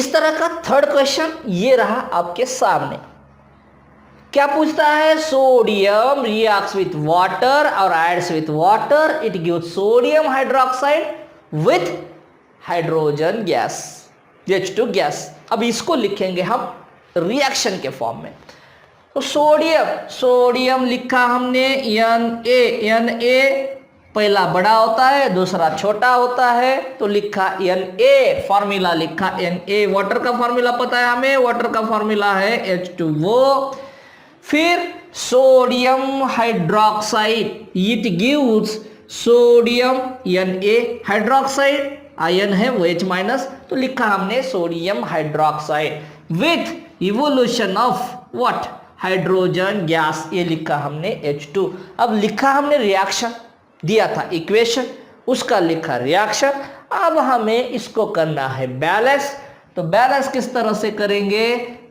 इस तरह का थर्ड क्वेश्चन ये रहा आपके सामने। क्या पूछता है? सोडियम रिएक्ट्स विथ वाटर और adds with water, it gives sodium hydroxide with hydrogen gas, H2 gas. अब इसको लिखेंगे हम रिएक्शन के फॉर्म में। तो सोडियम लिखा हमने Na पहला बड़ा होता है, दूसरा छोटा होता है, तो लिखा Na, फॉर्मूला लिखा Na। वाटर का फॉर्मूला पता है हमें, वाटर का फॉर्मूला है H2O। फिर sodium hydroxide, it gives sodium Na hydroxide, ion है वो H माइनस, तो लिखा हमने sodium hydroxide with evolution of what? Hydrogen gas, ये लिखा हमने H2। अब लिखा हमने रिएक्शन, दिया था इक्वेशन, उसका लिखा रिएक्शन। अब हमें इसको करना है बैलेंस। तो बैलेंस किस तरह से करेंगे?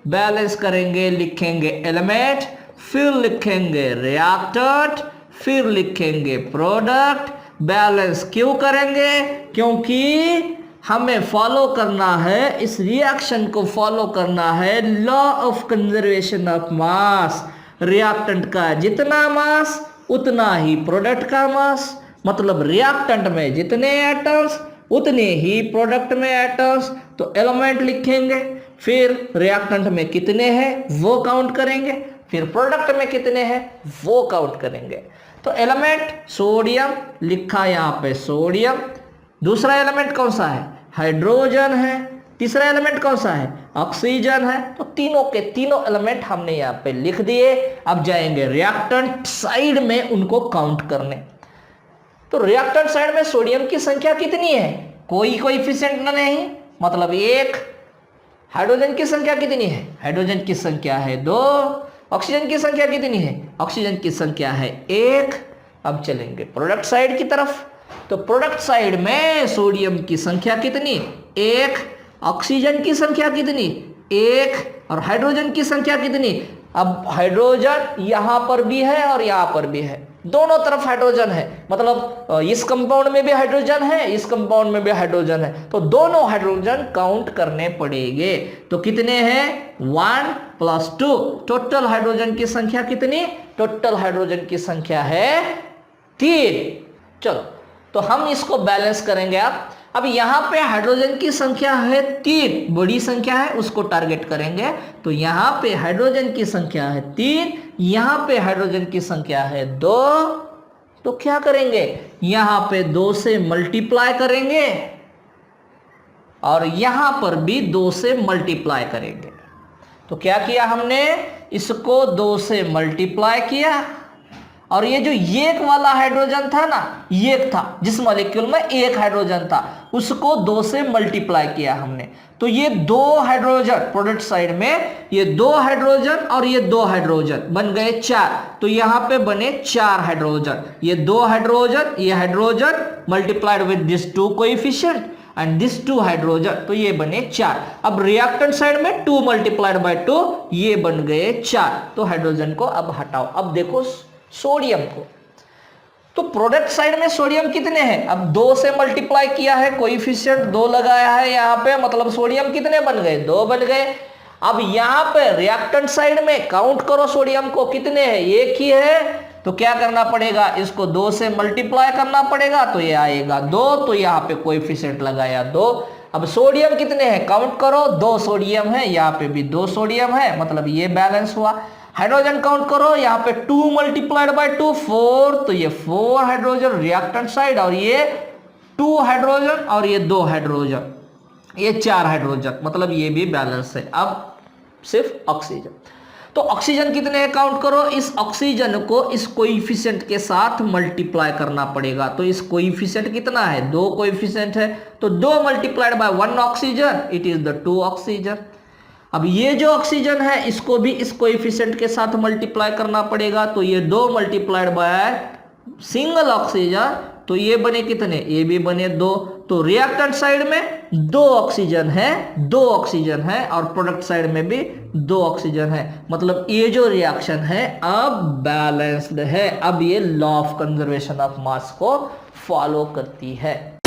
बैलेंस करेंगे, लिखेंगे एलिमेंट, फिर लिखेंगे रिएक्टेंट, फिर लिखेंगे प्रोडक्ट। बैलेंस क्यों करेंगे? क्योंकि हमें फॉलो करना है, इस रिएक्शन को फॉलो करना है law of conservation of mass. Reactant का जितना मास उतना ही प्रोडक्ट का मास, मतलब रिएक्टेंट में जितने एटम्स उतने ही प्रोडक्ट में एटम्स। तो एलिमेंट लिखेंगे, फिर रिएक्टेंट में कितने हैं वो काउंट करेंगे, फिर प्रोडक्ट में कितने हैं वो काउंट करेंगे। तो एलिमेंट सोडियम लिखा यहाँ पे सोडियम, दूसरा एलिमेंट कौन सा है? हाइड्रोजन है, तीसरा एलिमेंट कौन सा है? ऑक्सीजन है। तो तीनों के तीनों एलिमेंट हमने यहाँ पे लिख दिए। अब जाएंगे रिएक्टेंट साइड में उनको काउंट करने। तो रिएक्टेंट साइड में सोडियम की संख्या कितनी है? कोई कोएफिशिएंट नहीं, मतलब 1। हाइड्रोजन की संख्या कितनी है? हाइड्रोजन की संख्या है 2। ऑक्सीजन की संख्या कितनी है? ऑक्सीजन की संख्या है 1। अब चलेंगे प्रोडक्ट साइड की तरफ। तो प्रोडक्ट साइड में सोडियम की संख्या कितनी? 1। ऑक्सीजन की संख्या कितनी? 1। और हाइड्रोजन की संख्या कितनी? अब हाइड्रोजन यहां पर भी है और यहां पर भी है, दोनों तरफ हाइड्रोजन है, मतलब इस कंपाउंड में भी हाइड्रोजन है, इस कंपाउंड में भी हाइड्रोजन है, तो दोनों हाइड्रोजन काउंट करने पड़ेंगे। तो कितने हैं? 1 + 2। टोटल हाइड्रोजन की संख्या कितनी? टोटल हाइड्रोजन की संख्या है 3। चलो, तो हम इसको बैलेंस करेंगे। अब यहाँ पे हाइड्रोजन की संख्या है 3, बड़ी संख्या है, उसको टारगेट करेंगे। तो यहाँ पे हाइड्रोजन की संख्या है 3, यहाँ पे हाइड्रोजन की संख्या है 2। तो क्या करेंगे? यहाँ पे 2 से मल्टीप्लाई करेंगे और यहाँ पर भी 2 से मल्टीप्लाई करेंगे। तो क्या किया हमने? इसको 2 से मल्टीप्लाई किया, और ये जो एक वाला हाइड्रोजन था ना, एक था जिस मॉलिक्यूल में एक हाइड्रोजन था, उसको 2 से मल्टीप्लाई किया हमने। तो ये 2 हाइड्रोजन प्रोडक्ट साइड में, ये 2 हाइड्रोजन और ये 2 हाइड्रोजन बन गए 4। तो यहाँ पे बने 4 हाइड्रोजन। ये 2 हाइड्रोजन, ये hydrogen multiplied with this 2 coefficient and this 2 hydrogen, तो ये बने 4। अब रिएक्टेंट साइड में 2 × 2, ये बन गए 4। तो हाइड्रोजन को अब हटाओ। अब देखो सोडियम को, तो प्रोडक्ट साइड में सोडियम कितने हैं? अब 2 से मल्टीप्लाई किया है, कोएफिशिएंट 2 लगाया है यहाँ पे, मतलब सोडियम कितने बन गए? 2 बन गए। अब यहाँ पे रिएक्टेंट साइड में काउंट करो सोडियम को, कितने हैं? 1 ही है। तो क्या करना पड़ेगा? इसको 2 से मल्टीप्लाई करना पड़ेगा, तो ये आएगा 2। तो यहाँ पे कोएफिशिएंट लगाया 2। अब सोडियम कितने हैं? काउंट करो, 2 सोडियम है, यहाँ पे भी 2 सोडियम है, मतलब ये बैलेंस हुआ। हाइड्रोजन काउंट करो, यहाँ पे 2 × 2 4, तो ये 4 हाइड्रोजन रिएक्टेंट साइड, और ये 2 हाइड्रोजन और ये 2 हाइड्रोजन, ये 4 हाइड्रोजन, मतलब ये भी बैलेंस है। अब सिर्फ ऑक्सीजन। तो ऑक्सीजन कितने हैं? काउंट करो। इस ऑक्सीजन को इस कोएफिशिएंट के साथ मल्टीप्लाई करना पड़ेगा। तो इस कोएफिशिएंट कितना है? 2 कोएफिशिएंट है, तो 2 × 1 oxygen, it is the 2 oxygen. अब ये जो ऑक्सीजन है इसको भी इस कोएफिशिएंट के साथ मल्टीप्लाई करना पड़ेगा। तो ये 2 × सिंगल ऑक्सीजन, तो ये बने कितने? ये भी बने 2। तो रिएक्टेंट साइड में 2 ऑक्सीजन है, 2 ऑक्सीजन है, और प्रोडक्ट साइड में भी 2 ऑक्सीजन है, मतलब ये जो रिएक्शन है अब बैलेंस्ड है। अब ये law of conservation of mass को फॉलो करती है।